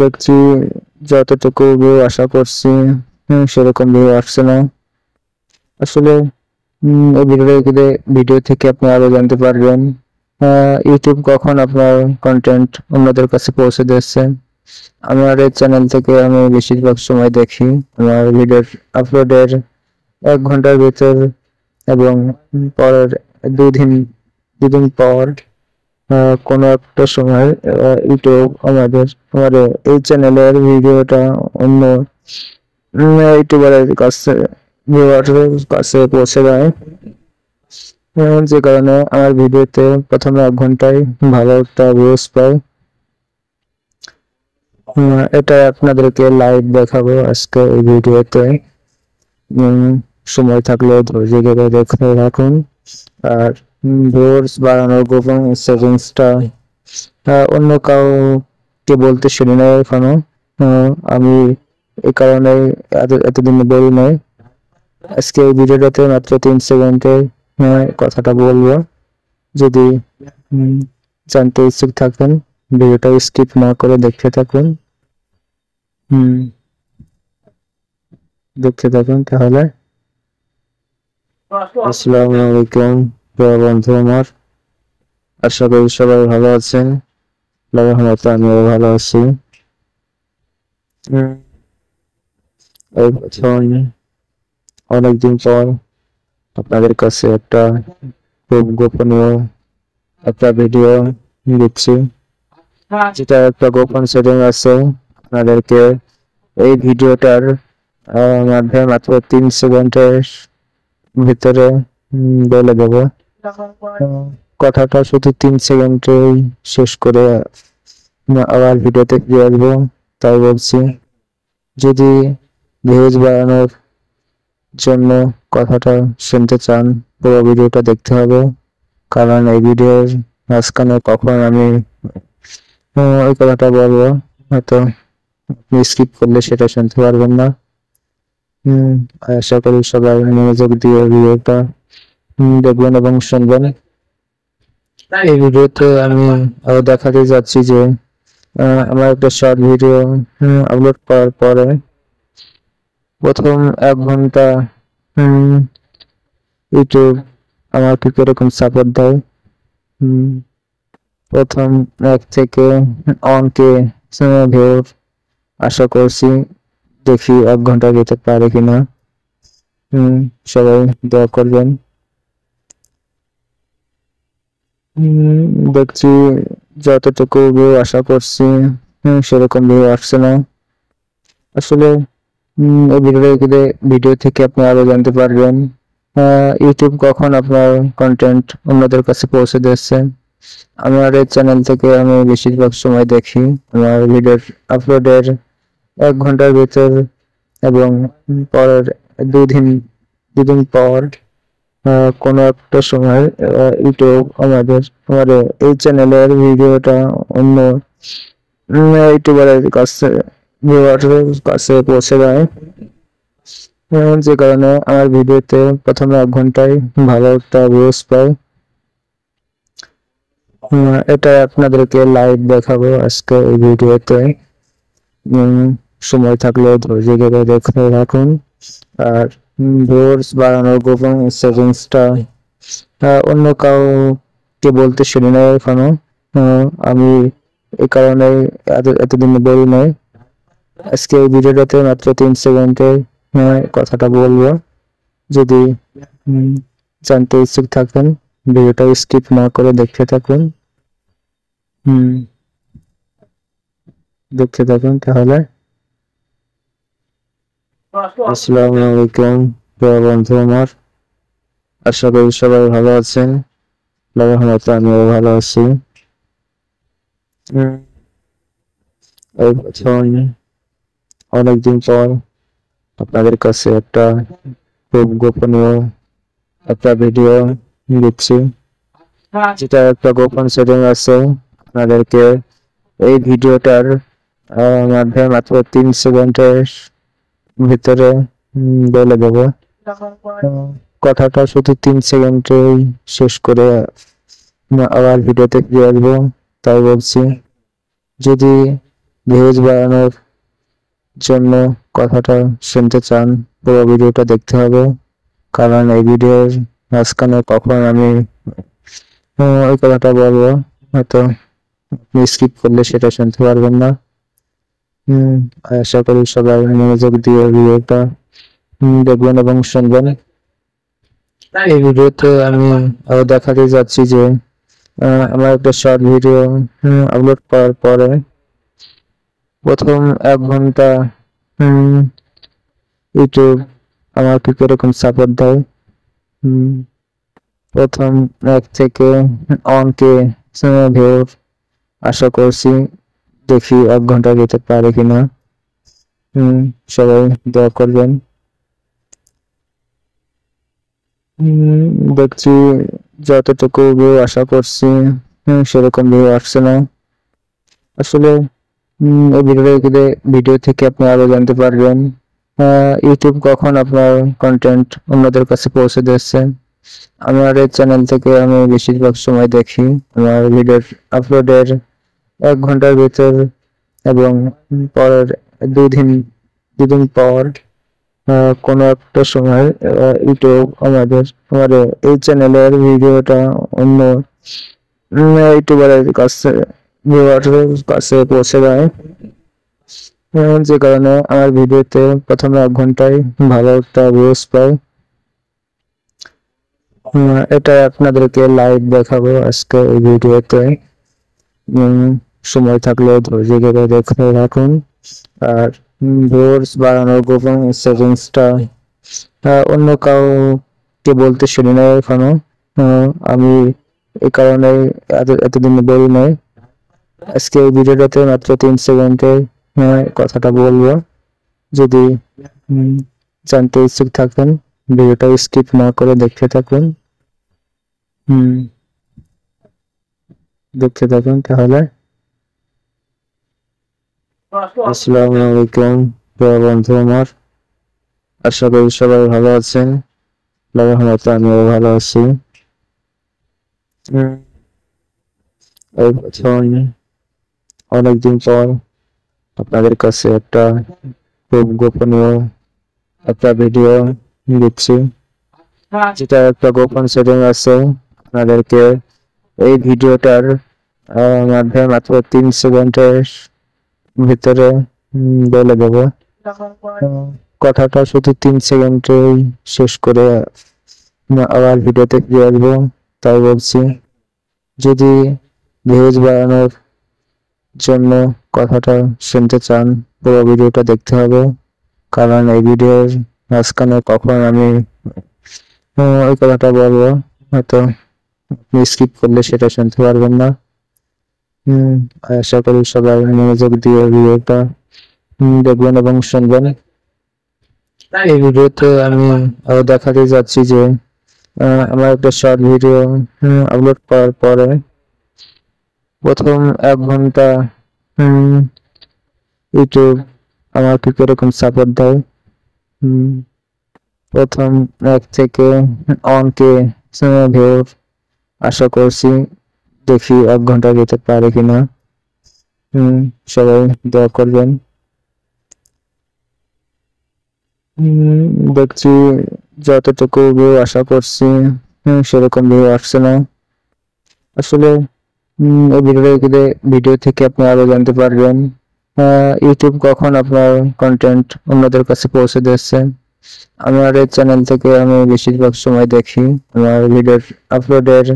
দেখছি যতটুকু ভিউ আশা করছি সেরকম ভিউ আসছে না। আসলে এই ভিডিও থেকে আপনি আরো জানতে পারবেন ইউটিউব কখন আপনার কন্টেন্ট অন্যদের কাছে পৌঁছে দিচ্ছে। আমার এই চ্যানেল থেকে আমি বেশিরভাগ সময় দেখি আমার ভিডিওর আপলোডের 1 ঘন্টার ভিতর এবং পরের 2 দিন পর কোনো একটা সময় ইউটিউব আমাদের এই চ্যানেলের ভিডিওটা অন্য ইউটিউবারের কাছে ভিউয়ারের কাছে পৌঁছে যায়। যে কারণে আমার ভিডিওতে প্রথমে 1 ঘন্টায় ভালো একটা ভিউজ পাই। এটা আপনাদেরকে লাইভ দেখাবো আজকে এই ভিডিওতে। সময় থাকলে ধৈর্য ধরে দেখতে রাখুন। আর ভিউয়ার্স বাড়ানোর গোপন সেটিংসটা অন্য কাউকে বলতে শুনি না এখনো। আমি এই কারণে এতদিন বলি নাই। আজকে এই ভিডিওটাতে মাত্র 3 সেকেন্ডের কথাটা বলবো। যদি জানতে ইচ্ছুক থাকেন ভিডিওটা স্কিপ না করে দেখতে থাকুন। দেখতে থাকুন তাহলে। আসসালামু আলাইকুম প্রিয় বন্ধু আমার, আশা করি সবাই ভালো আছেন। রহমতে আমিও ভালো আছি। এই প্রথম অনেকদিন পর আপনাদের কাছে একটা খুব গোপনীয় একটা ভিডিও দিচ্ছি, যেটা একটা গোপন সেটিং আছে। আপনাদেরকে এই ভিডিওটার মাধ্যমে মাত্র 3 সেকেন্ডের ভিতরে বলে দেব। কথাটা শুধু 3 সেকেন্ডেই শেষ করে আবার ভিডিওতে ফিরে আসবো। তাই বলছি, যদি ভিউজ বাড়ানোর জন্য কথাটা শুনতে চান পুরো ভিডিওটা দেখতে হবে। কারণ এই ভিডিওর মাঝখানে কখন আমি ওই কথাটা বলবো হয়তো আপনি স্কিপ করলে সেটা শুনতে পারবেন না। আশা করি সবাই মনোযোগ দিয়ে ভিডিওটা দেখবেন এবং শুনবেন। এই ভিডিওতে আমি দেখাতে যাচ্ছি যে আমার একটা শর্ট ভিডিও আপলোড করার পরে প্রথম 1 ঘন্টা ইউটিউব আমাকে কিরকম সাপোর্ট দেয়। প্রথম 1 থেকে অনকে ভিউর আশা করছি, দেখি 1 ঘন্টা যেতে পারে কিনা। সবাই দোয়া করবেন। দেখছি যতটুকু ভিউ আশা করছি সেরকম ভিউ আসছে না। আসলে এই ভিডিও থেকে আপনি আরো জানতে পারবেন ইউটিউব কখন আপনার কন্টেন্ট অন্যদের কাছে পৌঁছে দিচ্ছে। আমার এই চ্যানেল থেকে আমি বেশিরভাগ সময় দেখি আমার ভিডিওর আপলোডের 1 ঘন্টার ভিতর এবং পরের দুদিন পর কোনো একটা সময় ইউটিউব আমার এই চ্যানেলের ভিডিওটা অন্য ইউটিউবারের কাছে ভিউয়ারের কাছে পৌঁছে যায়। যে কারণে আমার ভিডিওতে প্রথমে 1 ঘন্টায় ভালো একটা ভিউজ পাই। এটা আপনাদেরকে লাইভ দেখাবো আজকে এই ভিডিওতে। সময় থাকলে ধৈর্য ধরে দেখতে রাখুন। আর ভিউয়ার্স বাড়ানোর গোপন সেটিংসটা অন্য কাউকে বলতে শুনি না এখনো। আমি এই কারণে এতদিন বলি নাই। আজকে এই ভিডিওটাতে মাত্র 3 সেকেন্ডের কথাটা বলবো। যদি জানতে ইচ্ছুক থাকেন ভিডিওটা স্কিপ না করে দেখতে থাকুন। দেখতে থাকুন তাহলে। আসসালামু আলাইকুম প্রিয় বন্ধু আমার, আশা করি সবাই ভালো আছেন। রহমতে আমিও ভালো আছি। অনেকদিন পর আপনাদের কাছে একটা খুব গোপনীয় একটা ভিডিও দিচ্ছি, যেটা একটা গোপন সেটিং আছে। আপনাদেরকে এই ভিডিওটার মাধ্যমে মাত্র 3 সেকেন্ডের ভিতরে বলে দেব। কথাটা শুধু 3 সেকেন্ডেই শেষ করে আবার ভিডিওতে ফিরে আসবো। তাই বলছি, যদি ভিউজ বাড়ানোর জন্য কথাটা শুনতে চান পুরো ভিডিওটা দেখতে হবে। কারণ এই ভিডিওর মাঝখানে কখন আমি ওই কথাটা বলবো হয়তো আপনি স্কিপ করলে সেটা শুনতে পারবেন না। আশা করি সবাই মনোযোগ দিয়ে ভিডিওটা দেখবেন এবং শুনবেন। এই ভিডিওতে আমি দেখাতে যাচ্ছি যে আমার একটা শর্ট ভিডিও আপলোড করার পরে প্রথম 1 ঘন্টা ইউটিউব আমাকে কিরকম সাপোর্ট দেয়। প্রথম 1 থেকে অনকে ভিউ আশা করছি, দেখি 1 ঘন্টা যেতে পারে কিনা। সবাই দোয়া করবেন। দেখছি যতটুকু ভিউ আশা করছি সেরকম ভিউ আসছে না। আসলে এই ভিডিও থেকে আপনি আরো জানতে পারবেন ইউটিউব কখন আপনার কন্টেন্ট অন্যদের কাছে পৌঁছে দিচ্ছে। আমার এই চ্যানেল থেকে আমি বেশিরভাগ সময় দেখি আমার ভিডিওর আপলোডের 1 ঘন্টার ভিতর এবং পরের দুদিন পর কোনো একটা সময় ইউটিউব আমার এই চ্যানেলের ভিডিওটা অন্য ইউটিউবারের কাছে ভিউয়ারের কাছে পৌঁছে যায়। যে কারণে আমার ভিডিওতে প্রথমে 1 ঘন্টায় ভালো একটা ভিউজ পাই। এটা আপনাদেরকে লাইভ দেখাবো আজকে এই ভিডিওতে। সময় থাকলে ধৈর্য ধরে দেখতে রাখুন। আর ভিউয়ার্স বাড়ানোর গোপন সেটিংসটা অন্য কাউকে বলতে শুনি না এখনো। আমি এই কারণে এতদিন বলি নাই। আজকে এই ভিডিওটাতে মাত্র 3 সেকেন্ডের কথাটা বলবো। যদি জানতে ইচ্ছুক থাকেন ভিডিওটা স্কিপ না করে দেখতে থাকুন। দেখতে থাকুন তাহলে। আসসালামু আলাইকুম প্রিয় বন্ধু আমার, আশা করি সবাই ভালো আছেন। রহমতে আমিও ভালো আছি। অনেকদিন পর আপনাদের কাছে একটা খুব গোপনীয় একটা ভিডিও দিচ্ছি, যেটা একটা গোপন সেটিং আছে। আপনাদেরকে এই ভিডিওটার মাধ্যমে মাত্র 3 সেকেন্ডের ভিতরে বলে দেব। কথাটা শুধু 3 সেকেন্ডেই শেষ করে আবার ভিডিওতে ফিরে আসবো। তাই বলছি, যদি ভিউজ বাড়ানোর জন্য কথাটা শুনতে চান, পুরো ভিডিওটা দেখতে হবে। কারণ এই ভিডিওর মাঝখানে কখন আমি ওই কথাটা বলবো, হয়তো আপনি স্কিপ করলে সেটা শুনতে পারবেন না। আশা করি সবাই মনোযোগ দিয়ে ভিডিওটা দেখবেন এবং শুনবেন। এই ভিডিওতে আমি আরো দেখাতে যাচ্ছি যে আমার একটা শর্ট ভিডিও আপলোড করার পরে প্রথম 1 ঘন্টা ইউটিউব আমাকে কিরকম সাপোর্ট দেয়। প্রথম 1 থেকে অনকে ভিউর আশা করছি, দেখি 1 ঘন্টা যেতে পারে কিনা। সবাই দোয়া করবেন। দেখছি যতটুকু ভিউ আশা করছি সেরকম ভিউ আসছে না। আসলে এই ভিডিও থেকে আপনি আরো জানতে পারবেন ইউটিউব কখন আপনার কন্টেন্ট অন্যদের কাছে পৌঁছে দিচ্ছে। আমার এই চ্যানেল থেকে আমি বেশিরভাগ সময় দেখি আমার ভিডিওর আপলোডের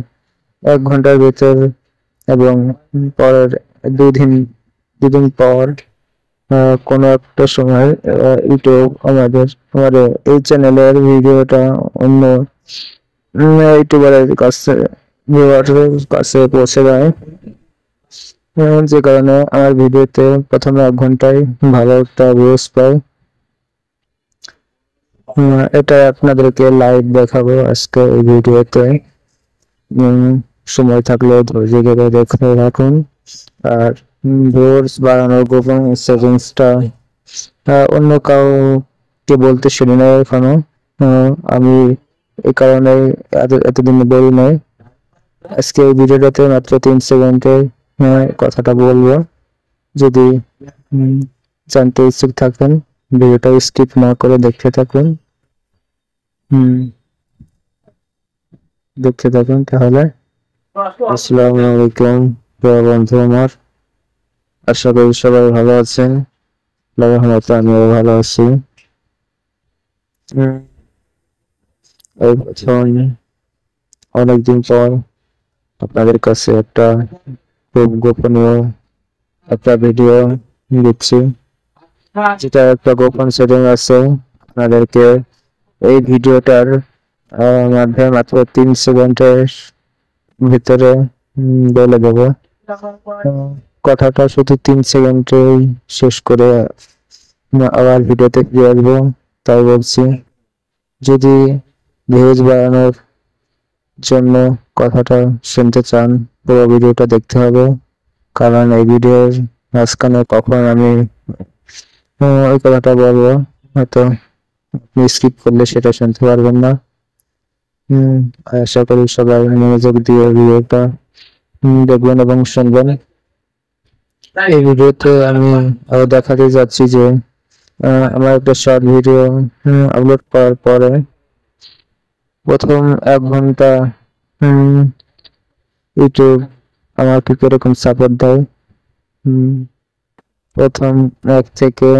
1 ঘন্টার ভিতর এবং পরের দুদিন পর কোনো একটা সময় ইউটিউব আমাদের এই চ্যানেলের ভিডিওটা অন্য ইউটিউবারের কাছে ভিউয়ারের কাছে পৌঁছে যায়। যে কারণে আমার ভিডিওতে প্রথমে 1 ঘন্টায় ভালো একটা ভিউজ পাই। এটা আপনাদেরকে লাইভ দেখাবো আজকে এই ভিডিওতে। সময় থাকলে ধৈর্য ধরে দেখতে রাখুন। আর ভিউয়ার্স বাড়ানোর গোপন সেটিংসটা অন্য কাউকে বলতে শুনি না এখনো। আমি এই কারণে এতদিন বলি নাই। আজকে এই ভিডিওটাতে মাত্র 3 সেকেন্ডের কথাটা বলবো। যদি জানতে ইচ্ছুক থাকেন ভিডিওটা স্কিপ না করে দেখতে থাকুন। দেখতে থাকুন তাহলে। আসসালামু আলাইকুম প্রিয় বন্ধু আমার, আশা করি সবাই ভালো আছেন। রহমতে আমিও ভালো আছি। এই প্রথম অনেকদিন পর আপনাদের কাছে একটা খুব গোপনীয় একটা ভিডিও দিচ্ছি, যেটা একটা গোপন সেটিং আছে। আপনাদেরকে এই ভিডিওটার মাধ্যমে মাত্র 3 সেকেন্ডের ভিতরে বলে দেব। কথাটা শুধু 3 সেকেন্ডেই শেষ করে আবার ভিডিওতে ফিরে আসবো। তাই বলছি, যদি ভিউজ বাড়ানোর জন্য কথাটা শুনতে চান, পুরো ভিডিওটা দেখতে হবে। কারণ এই ভিডিওর মাঝখানে কখন আমি ওই কথাটা বলবো, হয়তো আপনি স্কিপ করলে সেটা শুনতে পারবেন না। আশা করি সবাই মনোযোগ দিয়ে ভিডিওটা দেখবেন এবং শুনবেন। এই ভিডিওতে আমি আরো দেখাতে যাচ্ছি যে আমার একটা শর্ট ভিডিও আপলোড করার পরে প্রথম 1 ঘন্টা ইউটিউব আমাকে কিরকম সাপোর্ট দেয়। প্রথম 1 থেকে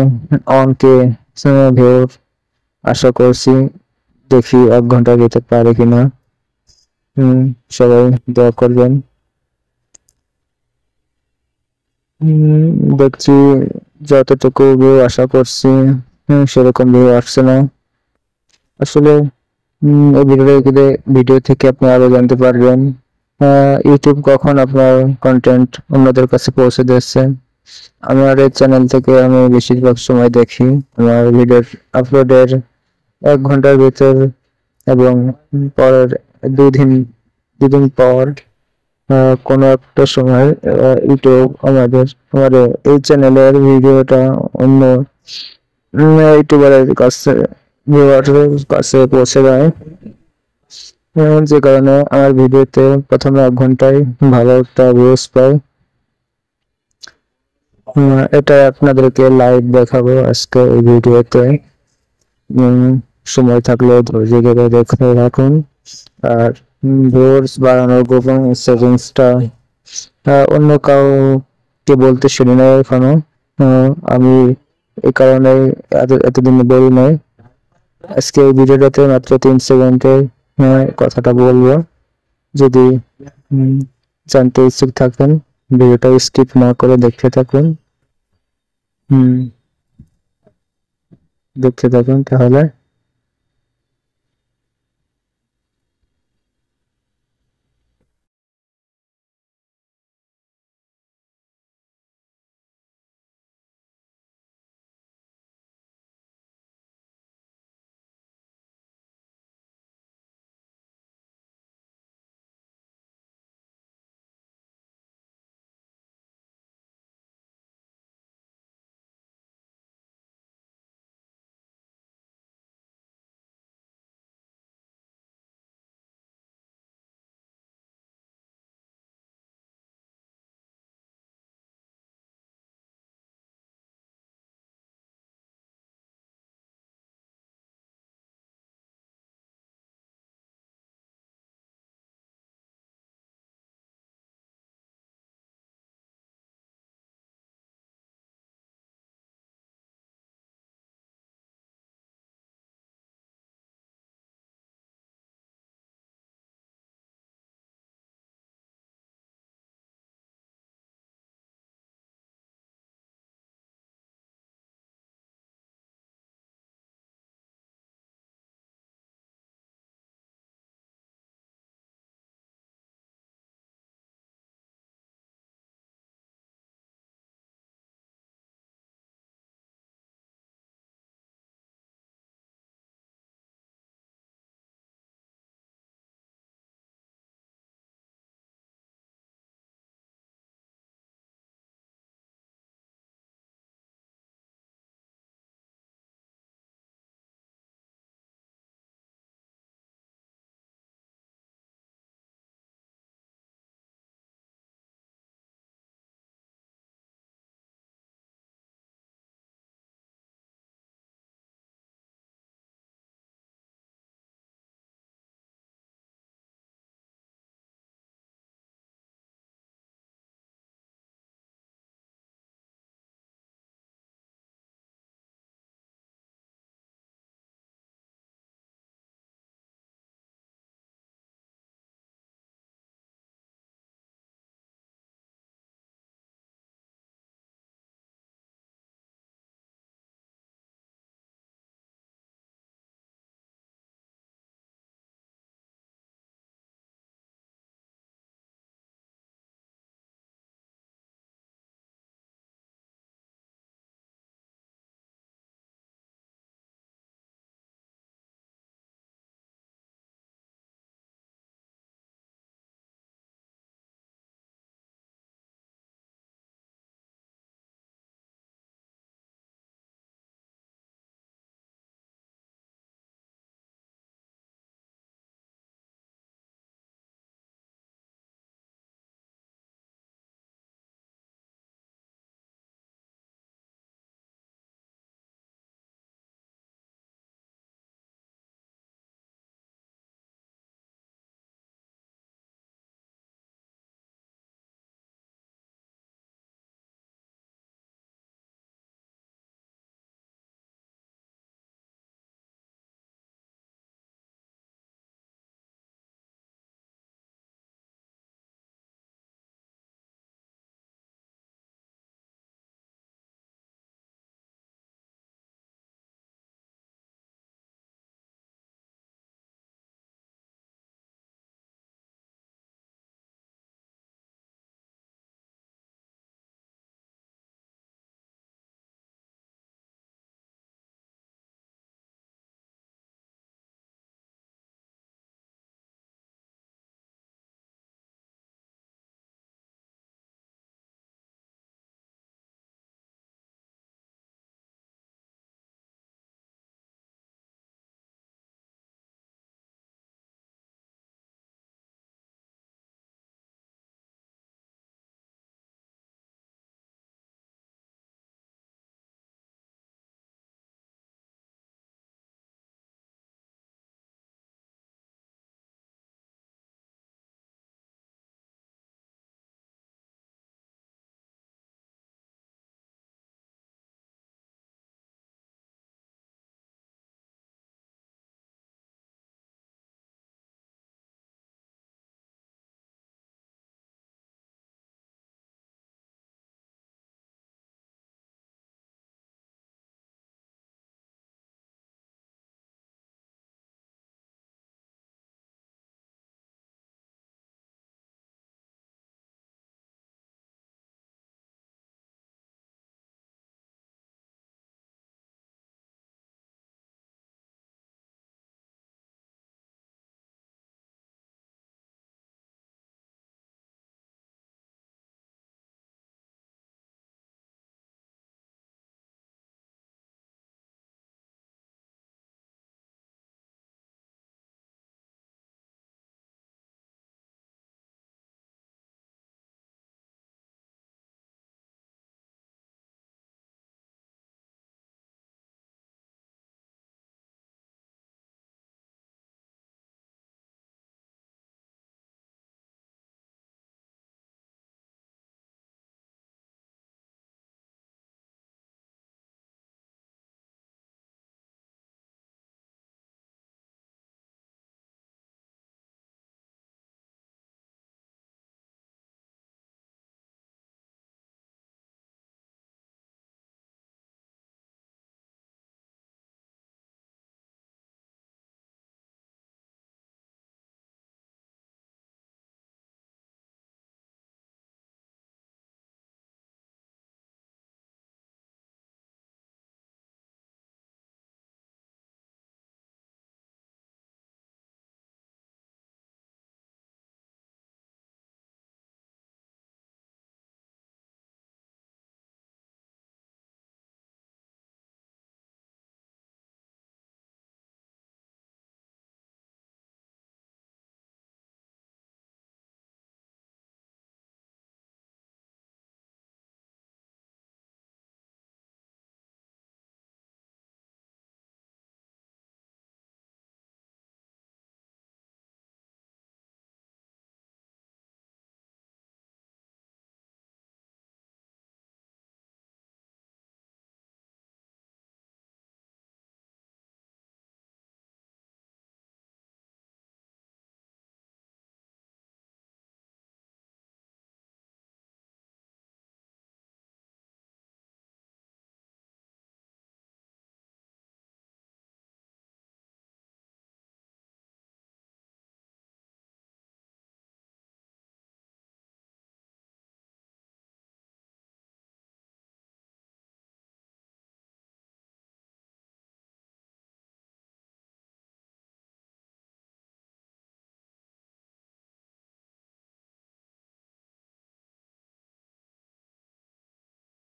অনকে ভিউর আশা করছি, দেখি 1 ঘন্টা যেতে পারে কিনা। সবাই দোয়া করবেন। দেখছি যতটুকু ভিউ আশা করছি সেরকম ভিউ আসছে না। আসলে এই ভিডিও থেকে আপনি আরো জানতে পারবেন ইউটিউব কখন আপনার কন্টেন্ট অন্যদের কাছে পৌঁছে দিচ্ছে। আমার এই চ্যানেল থেকে আমি বেশিরভাগ সময় দেখি আমার ভিডিওর আপলোডের 1 ঘন্টার ভিতর এবং পরের দুদিন পর কোনো একটা সময় ইউটিউব আমাদের এই চ্যানেলের ভিডিওটা অন্য ইউটিউবারের কাছে ভিউয়ারের কাছে পৌঁছে যায়। যে কারণে আমার ভিডিওতে প্রথমে 1 ঘন্টায় ভালো একটা ভিউজ পাই। এটা আপনাদেরকে লাইভ দেখাবো আজকে এই ভিডিওতে। সময় থাকলে ধৈর্য ধরে দেখতে রাখুন। আর ভিউয়ার্স বাড়ানোর গোপন সেটিংসটা অন্য কাউকে বলতে শুনি না এখনো। আমি এই কারণে এতদিন বলি নাই। আজকে এই ভিডিওটাতে মাত্র 3 সেকেন্ডের কথাটা বলবো। যদি জানতে ইচ্ছুক থাকেন ভিডিওটা স্কিপ না করে দেখতে থাকুন। দেখতে থাকুন তাহলে